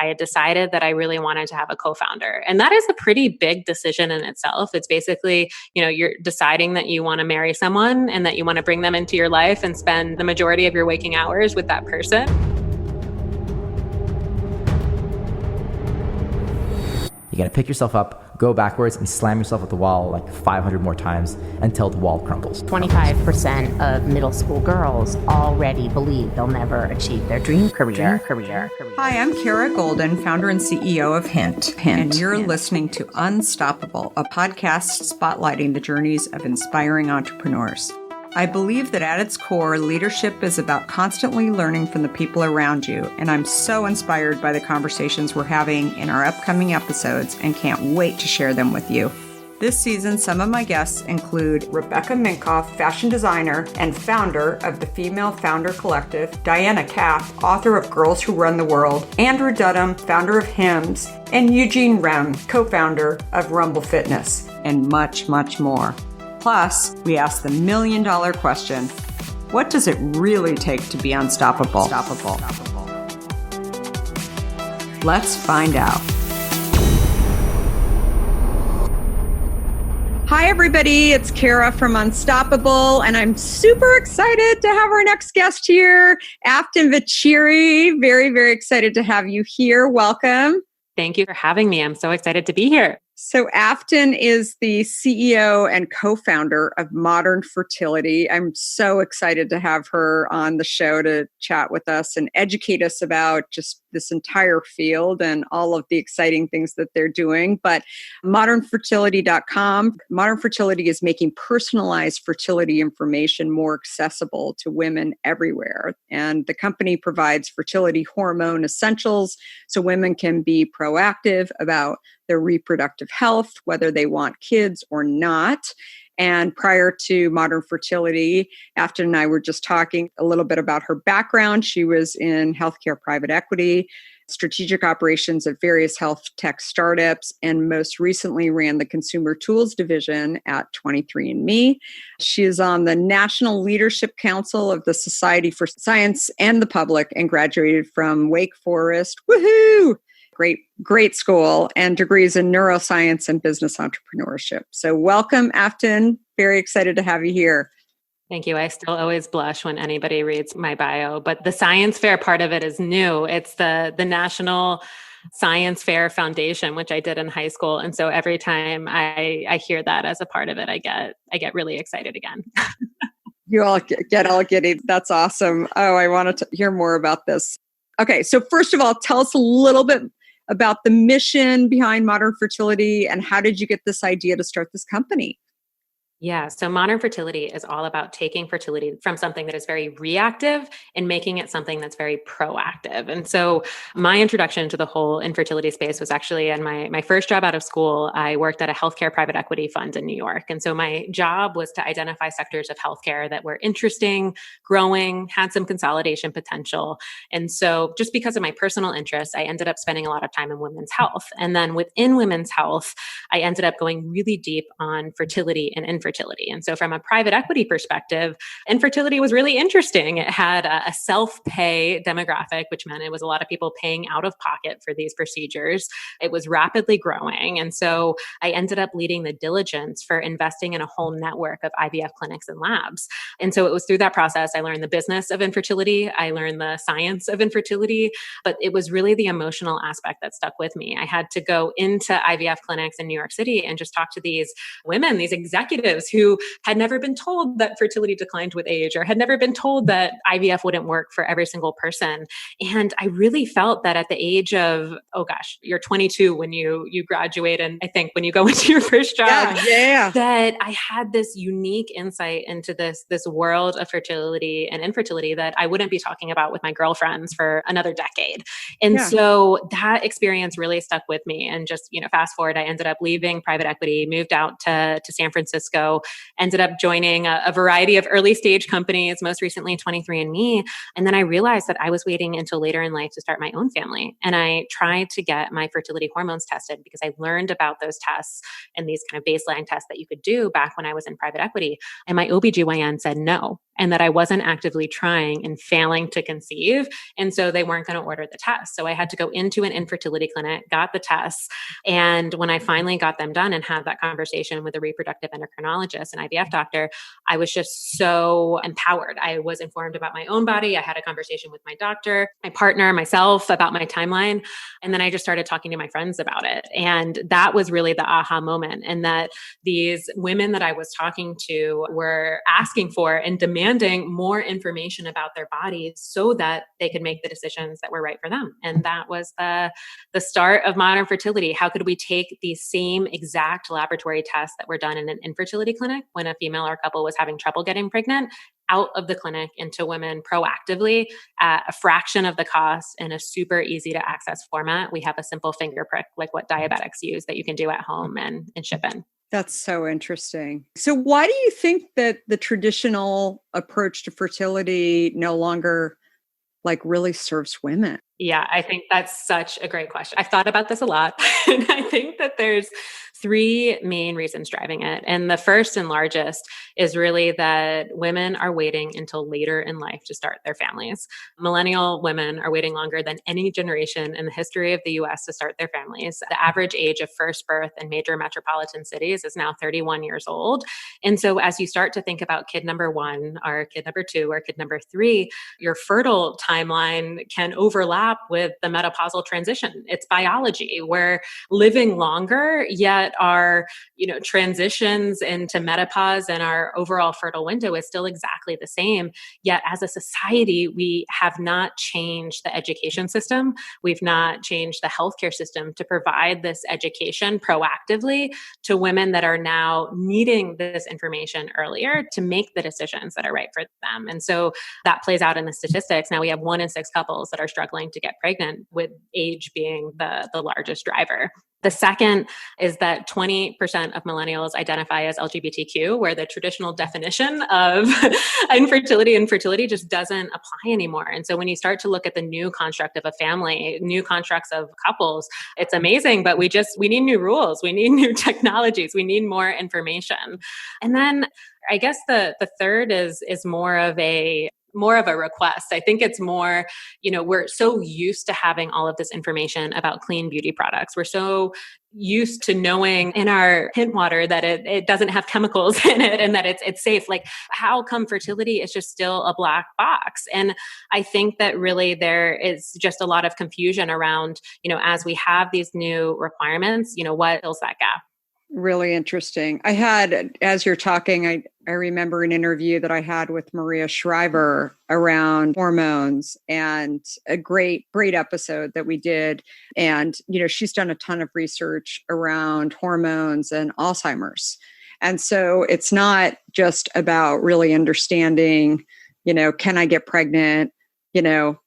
I had decided that I really wanted to have a co-founder. And that is a pretty big decision in itself. It's basically, you're deciding that you want to marry someone and that you want to bring them into your life and spend the majority of your waking hours with that person. You got to pick yourself up, go backwards, and slam yourself at the wall like 500 more times until the wall crumbles. 25% of middle school girls already believe they'll never achieve their dream career. Hi, I'm Goldin, founder and CEO of Hint. And you're listening to Unstoppable, a podcast spotlighting the journeys of inspiring entrepreneurs. I believe that at its core, leadership is about constantly learning from the people around you, and I'm so inspired by the conversations we're having in our upcoming episodes and can't wait to share them with you. This season, some of my guests include Rebecca Minkoff, fashion designer and founder of the Female Founder Collective, Diana Kapp, author of Girls Who Run the World, Andrew Dudham, founder of Hims, and Eugene Rem, co-founder of Rumble Fitness, and much, much more. Plus, we ask the $1 million question, what does it really take to be unstoppable? Let's find out. Hi, everybody. It's Kara from Unstoppable, and I'm super excited to have our next guest here, Afton Vechery. Very, very excited to have you here. Welcome. Thank you for having me. I'm so excited to be here. So Afton is the CEO and co-founder of Modern Fertility. I'm so excited to have her on the show to chat with us and educate us about just this entire field and all of the exciting things that they're doing. But modernfertility.com, Modern Fertility is making personalized fertility information more accessible to women everywhere. And the company provides fertility hormone essentials so women can be proactive about their reproductive health, whether they want kids or not. And prior to Modern Fertility, Afton and I were just talking a little bit about her background. She was in healthcare private equity, strategic operations at various health tech startups, and most recently ran the consumer tools division at 23andMe. She is on the National Leadership Council of the Society for Science and the Public and graduated from Wake Forest. Woohoo! Great school, and degrees in neuroscience and business entrepreneurship. So welcome, Afton. Very excited to have you here. Thank you. I still always blush when anybody reads my bio, but the science fair part of it is new. It's the National Science Fair Foundation, which I did in high school. And so every time I hear that as a part of it, I get really excited again. You all get all giddy. That's awesome. Oh, I wanted to hear more about this. Okay. So first of all, tell us a little bit about the mission behind Modern Fertility and how did you get this idea to start this company? Yeah. So Modern Fertility is all about taking fertility from something that is very reactive and making it something that's very proactive. And so my introduction to the whole infertility space was actually in my first job out of school. I worked at a healthcare private equity fund in New York. And so my job was to identify sectors of healthcare that were interesting, growing, had some consolidation potential. And so just because of my personal interests, I ended up spending a lot of time in women's health. And then within women's health, I ended up going really deep on fertility and infertility. And so from a private equity perspective, infertility was really interesting. It had a self-pay demographic, which meant it was a lot of people paying out of pocket for these procedures. It was rapidly growing. And so I ended up leading the diligence for investing in a whole network of IVF clinics and labs. And so it was through that process, I learned the business of infertility. I learned the science of infertility, but it was really the emotional aspect that stuck with me. I had to go into IVF clinics in New York City and just talk to these women, these executives who had never been told that fertility declined with age or had never been told that IVF wouldn't work for every single person. And I really felt that at the age of, you're 22 when you graduate. And I think when you go into your first job, that I had this unique insight into this world of fertility and infertility that I wouldn't be talking about with my girlfriends for another decade. And so that experience really stuck with me. And just, fast forward, I ended up leaving private equity, moved out to San Francisco, ago, ended up joining a variety of early stage companies, most recently 23andMe. And then I realized that I was waiting until later in life to start my own family. And I tried to get my fertility hormones tested because I learned about those tests and these kind of baseline tests that you could do back when I was in private equity. And my OBGYN said no, and that I wasn't actively trying and failing to conceive. And so they weren't going to order the test. So I had to go into an infertility clinic, got the tests. And when I finally got them done and had that conversation with a reproductive endocrinologist and IVF doctor, I was just so empowered. I was informed about my own body. I had a conversation with my doctor, my partner, myself about my timeline. And then I just started talking to my friends about it. And that was really the aha moment. And that these women that I was talking to were asking for and demanding more information about their bodies so that they could make the decisions that were right for them. And that was the start of Modern Fertility. How could we take these same exact laboratory tests that were done in an infertility clinic when a female or couple was having trouble getting pregnant out of the clinic into women proactively at a fraction of the cost in a super easy to access format? We have a simple finger prick like what diabetics use that you can do at home and ship in. That's so interesting. So why do you think that the traditional approach to fertility no longer really serves women? Yeah, I think that's such a great question. I've thought about this a lot. And I think that there's three main reasons driving it. And the first and largest is really that women are waiting until later in life to start their families. Millennial women are waiting longer than any generation in the history of the US to start their families. The average age of first birth in major metropolitan cities is now 31 years old. And so as you start to think about kid number one or kid number two or kid number three, your fertile timeline can overlap with the menopausal transition. It's biology. We're living longer, yet our, transitions into menopause and our overall fertile window is still exactly the same. Yet as a society, we have not changed the education system. We've not changed the healthcare system to provide this education proactively to women that are now needing this information earlier to make the decisions that are right for them. And so that plays out in the statistics. Now we have 1 in 6 couples that are struggling to get pregnant, with age being the largest driver. The second is that 20% of millennials identify as LGBTQ, where the traditional definition of infertility and fertility just doesn't apply anymore. And so when you start to look at the new construct of a family, new constructs of couples, it's amazing, but we need new rules. We need new technologies. We need more information. And then I guess the third is more of a request. I think it's more, we're so used to having all of this information about clean beauty products. We're so used to knowing in our hint water that it doesn't have chemicals in it and that it's safe. Like, how come fertility is just still a black box? And I think that really there is just a lot of confusion around, as we have these new requirements, what fills that gap? Really interesting. I had, as you're talking, I remember an interview that I had with Maria Shriver around hormones, and a great episode that we did. And, she's done a ton of research around hormones and Alzheimer's. And so it's not just about really understanding, can I get pregnant?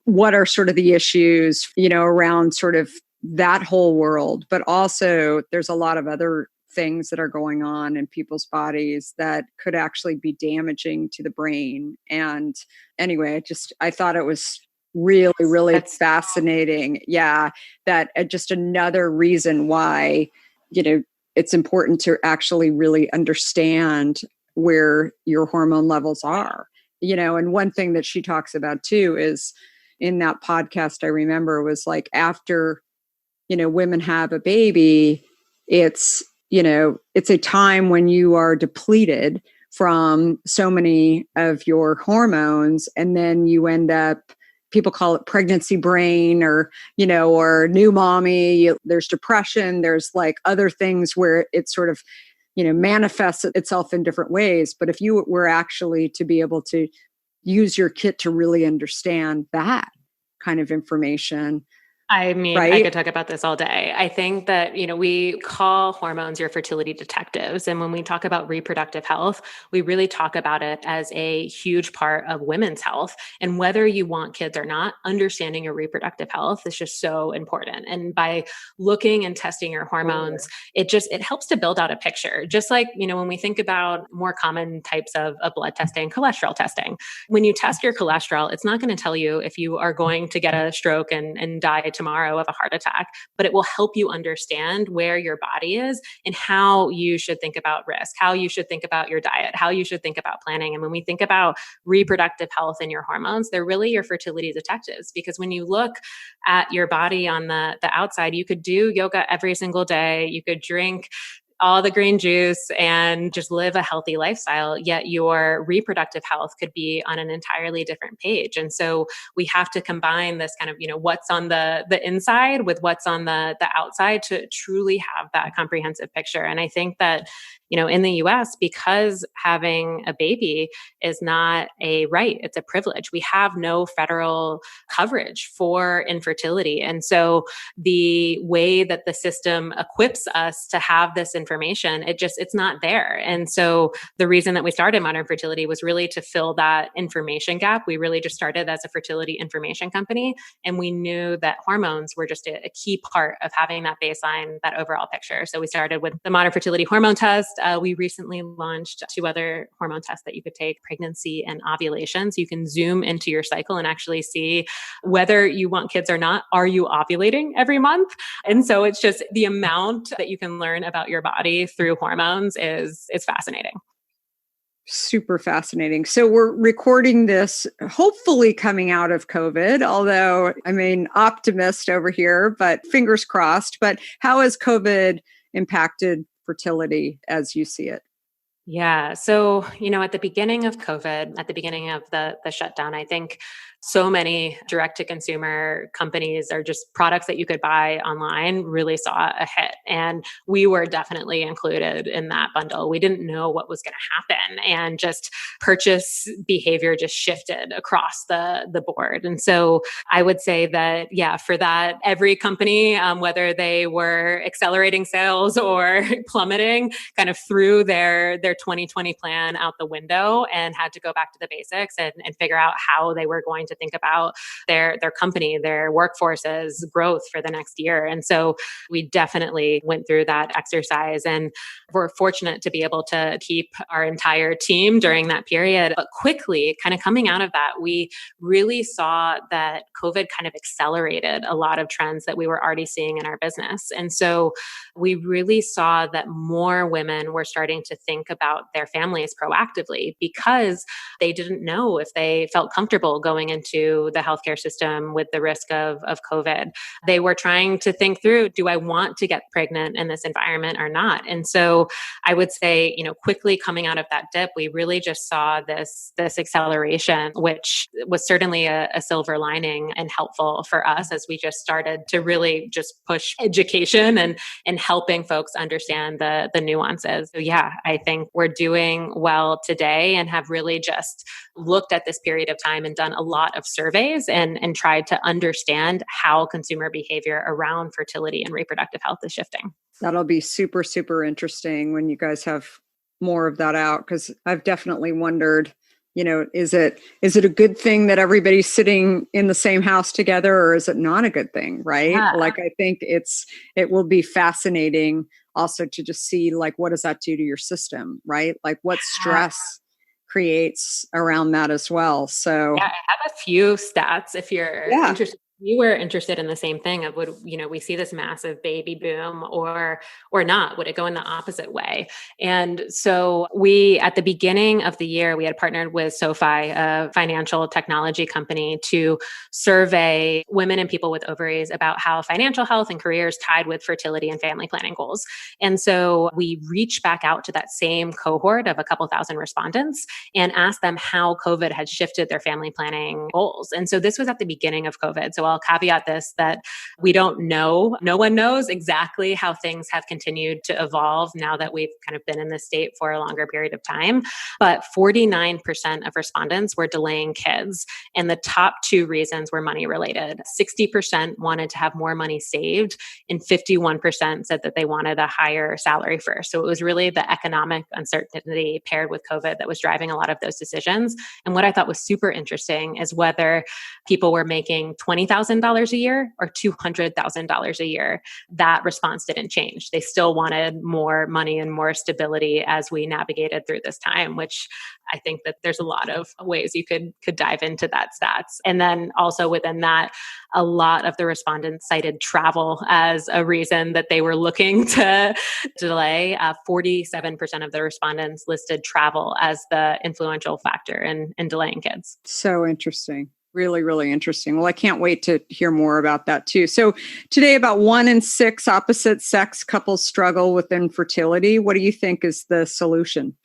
What are sort of the issues, around sort of that whole world, but also there's a lot of other things that are going on in people's bodies that could actually be damaging to the brain. And anyway, I thought it was really, really fascinating. Yeah. That just another reason why, it's important to actually really understand where your hormone levels are, and one thing that she talks about too is in that podcast, I remember, was like, after, women have a baby, it's a time when you are depleted from so many of your hormones. And then you end up, people call it pregnancy brain or new mommy. There's depression. There's like other things where it sort of, manifests itself in different ways. But if you were actually to be able to use your kit to really understand that kind of information, I mean, I right? could talk about this all day. I think that, we call hormones your fertility detectives. And when we talk about reproductive health, we really talk about it as a huge part of women's health. And whether you want kids or not, understanding your reproductive health is just so important. And by looking and testing your hormones, it helps to build out a picture. Just like, when we think about more common types of blood testing, cholesterol testing, when you test your cholesterol, it's not going to tell you if you are going to get a stroke and die tomorrow of a heart attack, but it will help you understand where your body is and how you should think about risk, how you should think about your diet, how you should think about planning. And when we think about reproductive health and your hormones, they're really your fertility detectives, because when you look at your body on the outside, you could do yoga every single day, you could drink all the green juice and just live a healthy lifestyle, yet your reproductive health could be on an entirely different page. And so we have to combine this kind of, what's on the inside with what's on the outside to truly have that comprehensive picture. And I think that, in the US, because having a baby is not a right, it's a privilege. We have no federal coverage for infertility. And so the way that the system equips us to have this information, it's not there. And so the reason that we started Modern Fertility was really to fill that information gap. We really just started as a fertility information company, and we knew that hormones were just a key part of having that baseline, that overall picture. So we started with the Modern Fertility hormone test. We recently launched 2 other hormone tests that you could take, pregnancy and ovulation. So you can zoom into your cycle and actually see whether you want kids or not. Are you ovulating every month? And so it's just the amount that you can learn about your body through hormones is fascinating. Super fascinating. So we're recording this, hopefully coming out of COVID, although optimist over here, but fingers crossed. But how has COVID impacted fertility as you see it? Yeah. So, at the beginning of COVID, at the beginning of the shutdown, I think so many direct to consumer companies or just products that you could buy online really saw a hit. And we were definitely included in that bundle. We didn't know what was going to happen, and just purchase behavior just shifted across the board. And so I would say that, yeah, for that, every company, whether they were accelerating sales or plummeting, kind of threw their 2020 plan out the window and had to go back to the basics and figure out how they were going to think about their company, their workforce's growth for the next year. And so we definitely went through that exercise, and we're fortunate to be able to keep our entire team during that period. But quickly, kind of coming out of that, we really saw that COVID kind of accelerated a lot of trends that we were already seeing in our business. And so we really saw that more women were starting to think about their families proactively, because they didn't know if they felt comfortable going into the healthcare system with the risk of COVID. They were trying to think through, do I want to get pregnant in this environment or not? And so I would say, quickly coming out of that dip, we really just saw this acceleration, which was certainly a silver lining and helpful for us as we just started to really just push education and helping folks understand the nuances. So yeah, I think we're doing well today and have really just looked at this period of time and done a lot of surveys and tried to understand how consumer behavior around fertility and reproductive health is shifting. That'll be super, super interesting when you guys have more of that out, because I've definitely wondered, is it a good thing that everybody's sitting in the same house together, or is it not a good thing? Right. Yeah. Like, I think it will be fascinating also to just see, like, what does that do to your system? Right. Like, what stress creates around that as well. So yeah, I have a few stats if you're interested. You were interested in the same thing of, would we see this massive baby boom or not? Would it go in the opposite way? And so we, at the beginning of the year, we had partnered with SoFi, a financial technology company, to survey women and people with ovaries about how financial health and careers tied with fertility and family planning goals. And so we reached back out to that same cohort of a couple thousand respondents and asked them how COVID had shifted their family planning goals. And so this was at the beginning of COVID. So I'll caveat this that we don't know, no one knows exactly how things have continued to evolve now that we've kind of been in this state for a longer period of time. But 49% of respondents were delaying kids. And the top two reasons were money related. 60% wanted to have more money saved, and 51% said that they wanted a higher salary first. So it was really the economic uncertainty paired with COVID that was driving a lot of those decisions. And what I thought was super interesting is whether people were making $20,000 a year or $200,000 a year, that response didn't change. They still wanted more money and more stability as we navigated through this time, which I think that there's a lot of ways you could dive into that stats. And then also within that, a lot of the respondents cited travel as a reason that they were looking to delay. 47% of the respondents listed travel as the influential factor in delaying kids. So interesting. Really, really interesting. Well, I can't wait to hear more about that too. So today, about 1 in 6 opposite sex couples struggle with infertility. What do you think is the solution?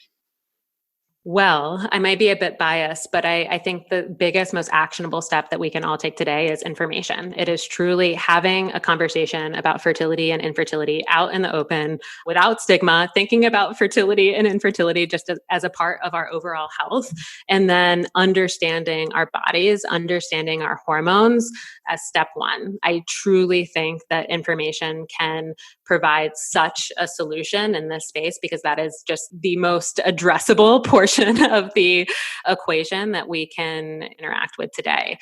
Well, I might be a bit biased, but I think the biggest, most actionable step that we can all take today is information. It is truly having a conversation about fertility and infertility out in the open without stigma, thinking about fertility and infertility just as a part of our overall health, and then understanding our bodies, understanding our hormones as step one. I truly think that information can provide such a solution in this space because that is just the most addressable portion of the equation that we can interact with today.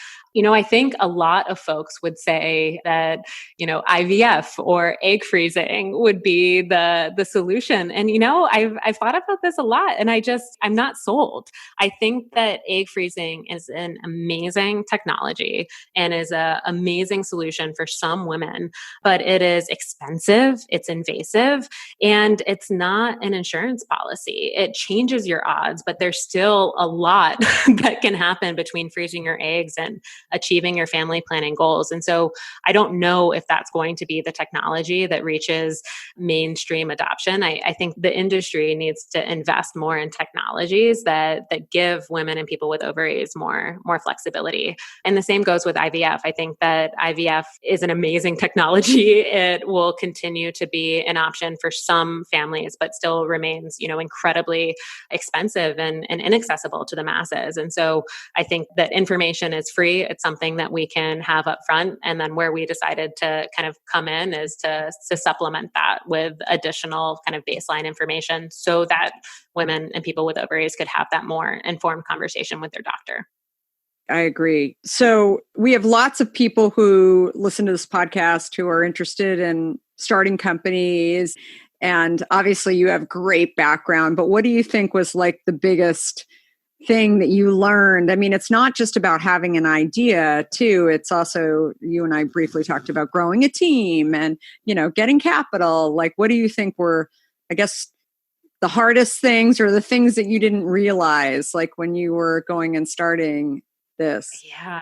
I think a lot of folks would say that, IVF or egg freezing would be the solution. And, I've thought about this a lot and I'm not sold. I think that egg freezing is an amazing technology and is an amazing solution for some women, but it is expensive, it's invasive, and it's not an insurance policy. It changes your odds, but there's still a lot that can happen between freezing your eggs and achieving your family planning goals. And so I don't know if that's going to be the technology that reaches mainstream adoption. I think the industry needs to invest more in technologies that give women and people with ovaries more flexibility. And the same goes with IVF. I think that IVF is an amazing technology. It will continue to be an option for some families, but still remains, incredibly expensive and inaccessible to the masses. And so I think that information is free. It's something that we can have up front. And then where we decided to kind of come in is to supplement that with additional kind of baseline information so that women and people with ovaries could have that more informed conversation with their doctor. I agree. So we have lots of people who listen to this podcast who are interested in starting companies. And obviously you have great background, but what do you think was like the biggest thing that you learned? I mean, it's not just about having an idea too. It's also, you and I briefly talked about growing a team and, getting capital. Like, what do you think were, I guess, the hardest things or the things that you didn't realize, like when you were going and starting this? Yeah.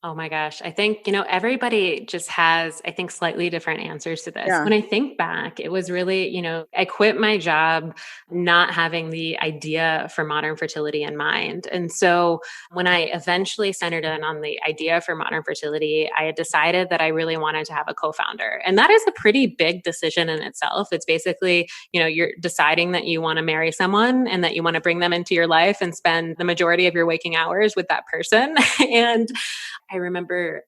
Oh my gosh. I think, everybody just has, I think, slightly different answers to this. Yeah. When I think back, it was really, I quit my job not having the idea for modern fertility in mind. And so when I eventually centered in on the idea for modern fertility, I had decided that I really wanted to have a co-founder. And that is a pretty big decision in itself. It's basically, you're deciding that you want to marry someone and that you want to bring them into your life and spend the majority of your waking hours with that person. And I remember,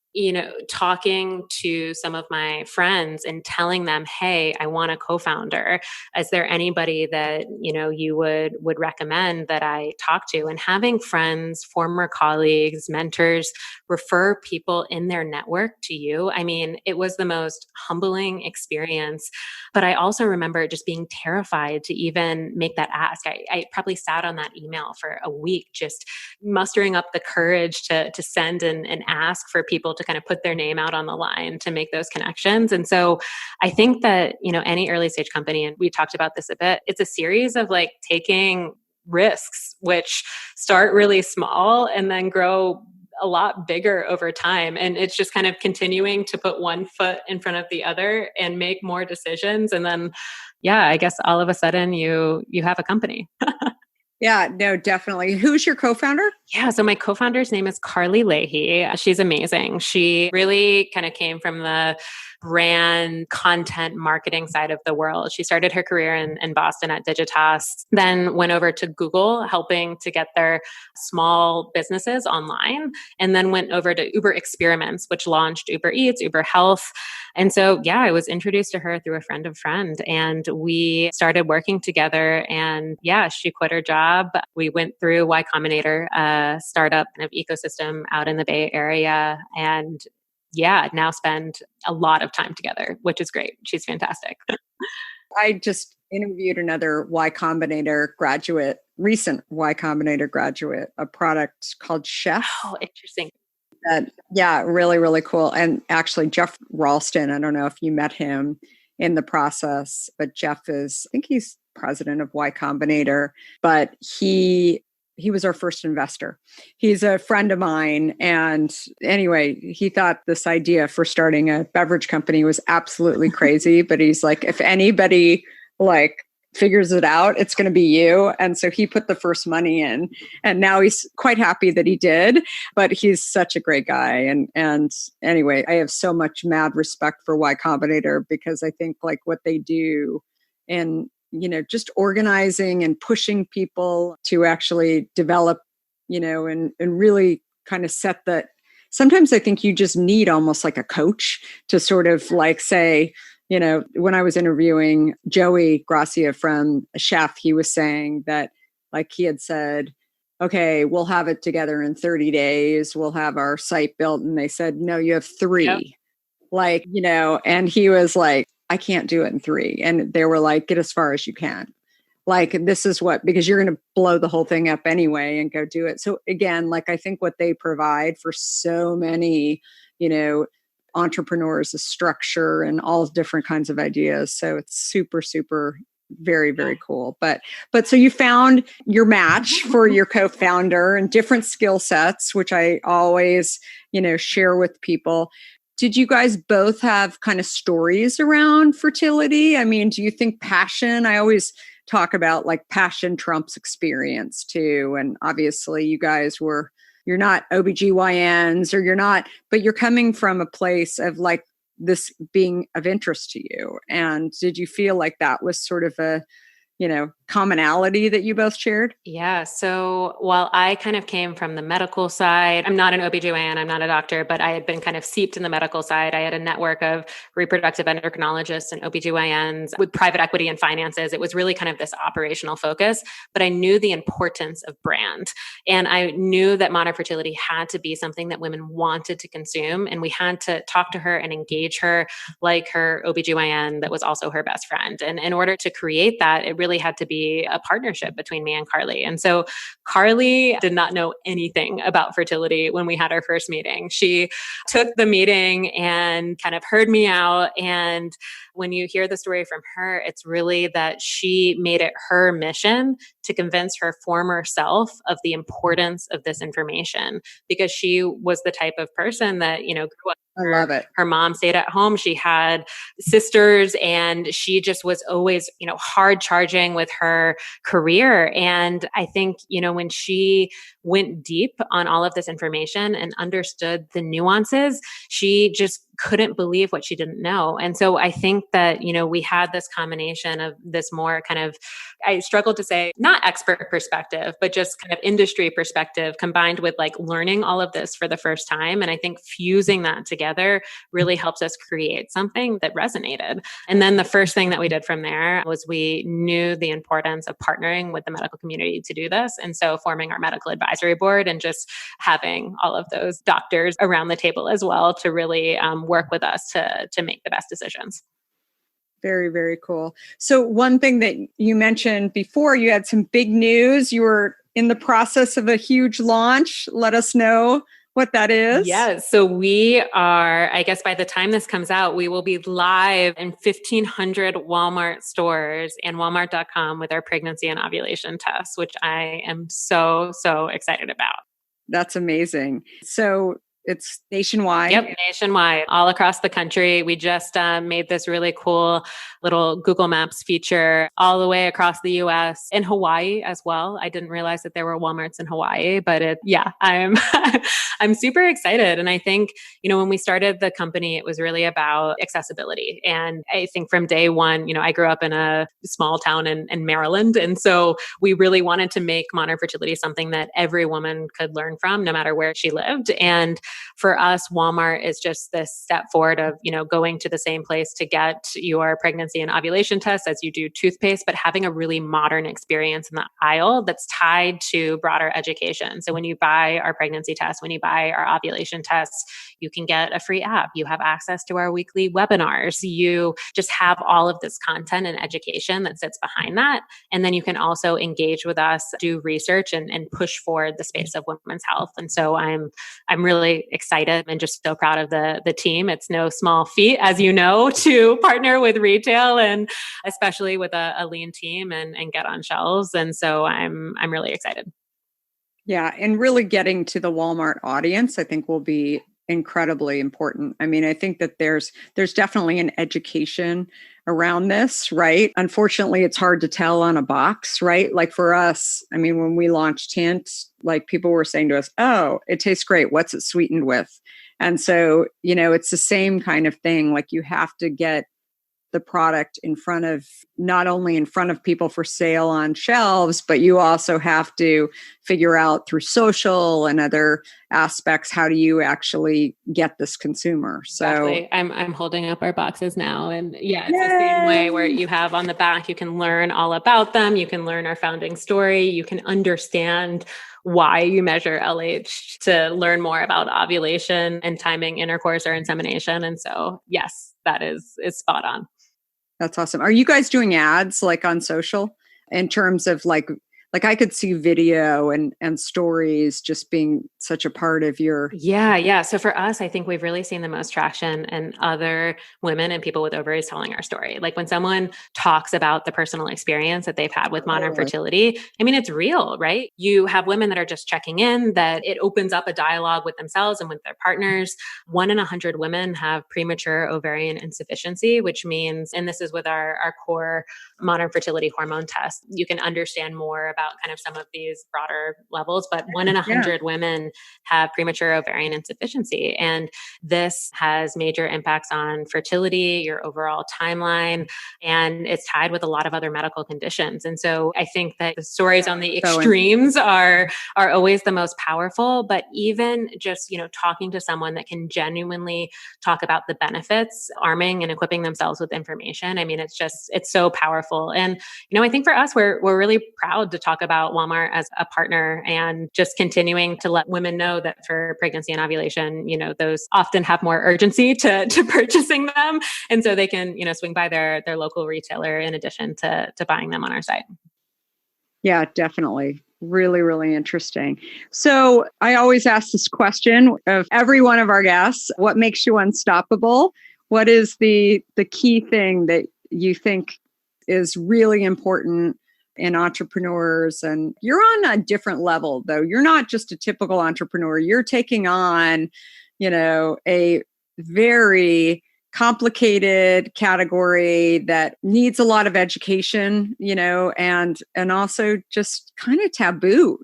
talking to some of my friends and telling them, hey, I want a co-founder. Is there anybody that, you would recommend that I talk to? And having friends, former colleagues, mentors, refer people in their network to you. I mean, it was the most humbling experience. But I also remember just being terrified to even make that ask. I probably sat on that email for a week, just mustering up the courage to send and ask for people to kind of put their name out on the line to make those connections. And so I think that, any early stage company, and we talked about this a bit, it's a series of like taking risks, which start really small and then grow a lot bigger over time. And it's just kind of continuing to put one foot in front of the other and make more decisions. And then, I guess all of a sudden you have a company. Yeah, no, definitely. Who's your co-founder? Yeah. So my co-founder's name is Carly Leahy. She's amazing. She really kind of came from the brand content marketing side of the world. She started her career in Boston at Digitas, then went over to Google, helping to get their small businesses online, and then went over to Uber Experiments, which launched Uber Eats, Uber Health. And so, yeah, I was introduced to her through a friend of friend, and we started working together. And yeah, she quit her job. We went through Y Combinator, a startup kind of ecosystem out in the Bay Area, and yeah, now spend a lot of time together, which is great. She's fantastic. I just interviewed another Y Combinator graduate, recent Y Combinator graduate, a product called Chef. Oh, interesting. Yeah, really, really cool. And actually, Jeff Ralston, I don't know if you met him in the process, but Jeff is, I think he's president of Y Combinator, but he was our first investor. He's a friend of mine. And anyway, he thought this idea for starting a beverage company was absolutely crazy. But he's like, if anybody like figures it out, it's going to be you. And so he put the first money in, and now he's quite happy that he did, but he's such a great guy. And anyway, I have so much mad respect for Y Combinator, because I think like what they do and, just organizing and pushing people to actually develop, and really kind of set that. Sometimes I think you just need almost like a coach to sort of like say, when I was interviewing Joey Gracia from Chef, he was saying that like he had said, okay, we'll have it together in 30 days. We'll have our site built. And they said, no, you have 3. Yep. Like, and he was like, I can't do it in 3. And they were like, get as far as you can. Like, this is because you're going to blow the whole thing up anyway and go do it. So again, like, I think what they provide for so many, entrepreneurs, a structure and all different kinds of ideas. So it's super, super, very, very cool. But so you found your match for your co-founder and different skill sets, which I always, share with people. Did you guys both have kind of stories around fertility? I mean, do you think passion? I always talk about like passion trumps experience too. And obviously you guys you're not OBGYNs but you're coming from a place of like this being of interest to you. And did you feel like that was sort of a, commonality that you both shared? Yeah. So while I kind of came from the medical side, I'm not an OBGYN, I'm not a doctor, but I had been kind of seeped in the medical side. I had a network of reproductive endocrinologists and OBGYNs with private equity and finances. It was really kind of this operational focus, but I knew the importance of brand. And I knew that modern fertility had to be something that women wanted to consume. And we had to talk to her and engage her like her OBGYN that was also her best friend. And in order to create that, it really had to be a partnership between me and Carly. And so Carly did not know anything about fertility when we had our first meeting. She took the meeting and kind of heard me out. And when you hear the story from her, it's really that she made it her mission to convince her former self of the importance of this information, because she was the type of person that, grew up. I love it. Her mom stayed at home. She had sisters, and she just was always, hard charging with her career. And I think, when she went deep on all of this information and understood the nuances, she just couldn't believe what she didn't know. And so I think that, we had this combination of this more kind of, I struggled to say, not expert perspective, but just kind of industry perspective combined with like learning all of this for the first time. And I think fusing that together really helps us create something that resonated. And then the first thing that we did from there was we knew the importance of partnering with the medical community to do this. And so forming our medical advisory board and just having all of those doctors around the table as well to really work with us to make the best decisions. Very, very cool. So one thing that you mentioned before, you had some big news. You were in the process of a huge launch. Let us know what that is. Yes. So we are, I guess by the time this comes out, we will be live in 1,500 Walmart stores and Walmart.com with our pregnancy and ovulation tests, which I am so, so excited about. That's amazing. So It's nationwide. Yep, nationwide, all across the country. We just made this really cool little Google Maps feature all the way across the US, in Hawaii as well. I didn't realize that there were Walmarts in Hawaii, but I'm I'm super excited. And I think, when we started the company, it was really about accessibility. And I think from day one, I grew up in a small town in Maryland. And so we really wanted to make modern fertility something that every woman could learn from, no matter where she lived. And for us, Walmart is just this step forward of, going to the same place to get your pregnancy and ovulation tests as you do toothpaste, but having a really modern experience in the aisle that's tied to broader education. So when you buy our pregnancy test, when you buy our ovulation tests, you can get a free app. You have access to our weekly webinars. You just have all of this content and education that sits behind that. And then you can also engage with us, do research and push forward the space of women's health. And so I'm really excited and just so proud of the team. It's no small feat, as you know, to partner with retail and especially with a lean team and get on shelves. And so I'm really excited. Yeah. And really getting to the Walmart audience, I think will be incredibly important. I mean, I think that there's definitely an education around this, right? Unfortunately, it's hard to tell on a box, right? Like for us, I mean, when we launched Hint, like people were saying to us, oh, it tastes great. What's it sweetened with? And so, it's the same kind of thing. Like you have to get the product not only in front of people for sale on shelves, but you also have to figure out through social and other aspects, how do you actually get this consumer? So exactly. I'm holding up our boxes now. And it's the same way where you have on the back, you can learn all about them. You can learn our founding story. You can understand why you measure LH to learn more about ovulation and timing intercourse or insemination. And so, yes, that is spot on. That's awesome. Are you guys doing ads like on social in terms of like I could see video and stories just being such a part of your... Yeah. So for us, I think we've really seen the most traction in other women and people with ovaries telling our story. Like when someone talks about the personal experience that they've had with modern fertility, I mean, it's real, right? You have women that are just checking in, that it opens up a dialogue with themselves and with their partners. 1 in 100 women have premature ovarian insufficiency, which means, and this is with our core modern fertility hormone test, you can understand more about kind of some of these broader levels, but 1 in 100 women have premature ovarian insufficiency. And this has major impacts on fertility, your overall timeline, and it's tied with a lot of other medical conditions. And so I think that the stories on the extremes are always the most powerful, but even just, talking to someone that can genuinely talk about the benefits, arming and equipping themselves with information. I mean, it's so powerful. And, I think for us, we're really proud to talk about Walmart as a partner and just continuing to let women know that for pregnancy and ovulation, those often have more urgency to purchasing them. And so they can, swing by their local retailer in addition to buying them on our site. Yeah, definitely. Really, really interesting. So I always ask this question of every one of our guests: what makes you unstoppable? What is the key thing that you think is really important in entrepreneurs? And you're on a different level, though. You're not just a typical entrepreneur. You're taking on, a very complicated category that needs a lot of education, and also just kind of taboo.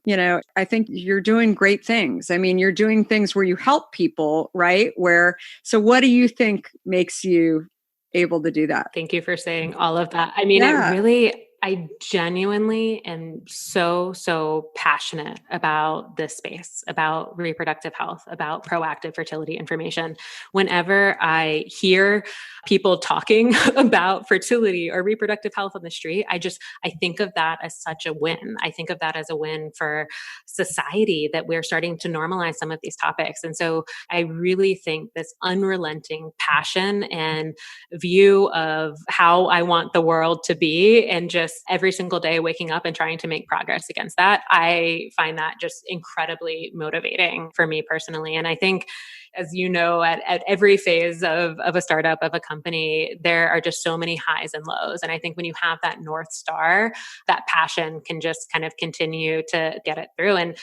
I think you're doing great things. I mean, you're doing things where you help people, right? So what do you think makes you able to do that? Thank you for saying all of that. I mean, I genuinely am so passionate about this space, about reproductive health, about proactive fertility information. Whenever I hear people talking about fertility or reproductive health on the street, I think of that as such a win. I think of that as a win for society, that we're starting to normalize some of these topics. And so I really think this unrelenting passion and view of how I want the world to be, and just every single day waking up and trying to make progress against that, I find that just incredibly motivating for me personally. And I think, as you know, at every phase of a startup, of a company, there are just so many highs and lows. And I think when you have that North Star, that passion can just kind of continue to get it through. And,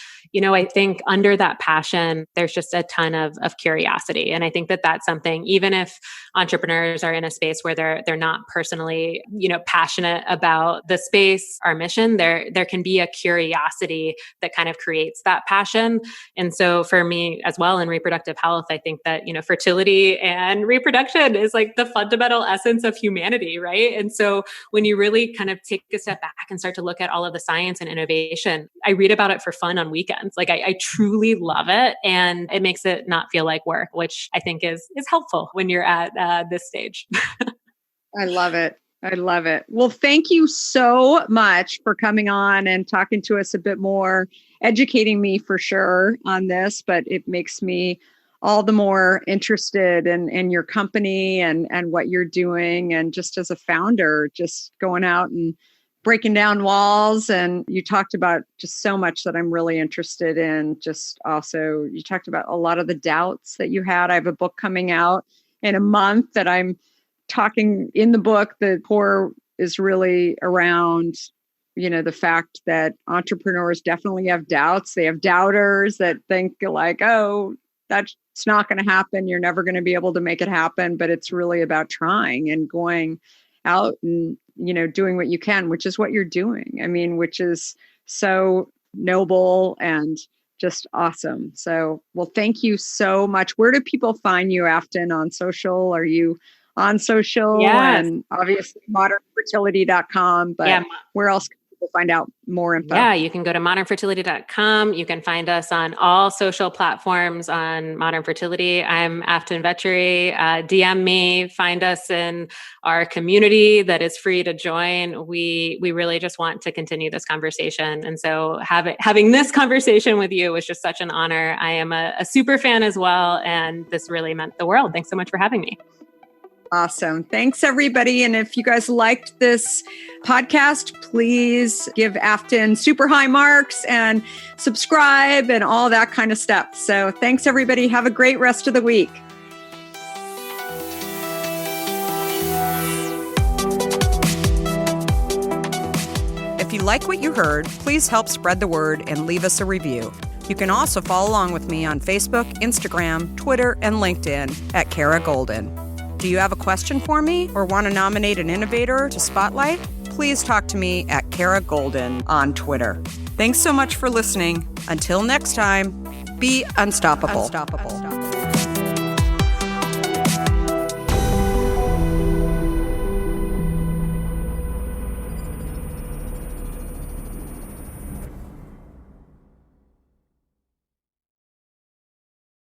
I think under that passion, there's just a ton of curiosity. And I think that that's something, even if entrepreneurs are in a space where they're not personally, passionate about the space, our mission, there can be a curiosity that kind of creates that passion. And so for me as well in reproductive health, I think that, fertility and reproduction is like the fundamental essence of humanity, right? And so when you really kind of take a step back and start to look at all of the science and innovation, I read about it for fun on weekends. Like I truly love it. And it makes it not feel like work, which I think is helpful when you're at this stage. I love it. I love it. Well, thank you so much for coming on and talking to us a bit more, educating me for sure on this, but it makes me all the more interested in your company and what you're doing. And just as a founder, just going out and breaking down walls. And you talked about just so much that I'm really interested in. Just also, you talked about a lot of the doubts that you had. I have a book coming out in a month that I'm talking in the book. The core is really around, the fact that entrepreneurs definitely have doubts. They have doubters that think like, oh, that's not going to happen. You're never going to be able to make it happen. But it's really about trying and going out and, doing what you can, which is what you're doing. I mean, which is so noble and just awesome. So, well, thank you so much. Where do people find you, Afton, on social? Are you on social? Yes. And obviously modernfertility.com, but where else can people find out more info? Yeah, you can go to modernfertility.com. You can find us on all social platforms on Modern Fertility. I'm Afton Vechery. DM me, find us in our community that is free to join. We really just want to continue this conversation. And so having this conversation with you was just such an honor. I am a super fan as well. And this really meant the world. Thanks so much for having me. Awesome. Thanks, everybody. And if you guys liked this podcast, please give Afton super high marks and subscribe and all that kind of stuff. So thanks, everybody. Have a great rest of the week. If you like what you heard, please help spread the word and leave us a review. You can also follow along with me on Facebook, Instagram, Twitter, and LinkedIn at Kara Goldin. Do you have a question for me or want to nominate an innovator to spotlight? Please talk to me at Kara Goldin on Twitter. Thanks so much for listening. Until next time, be unstoppable.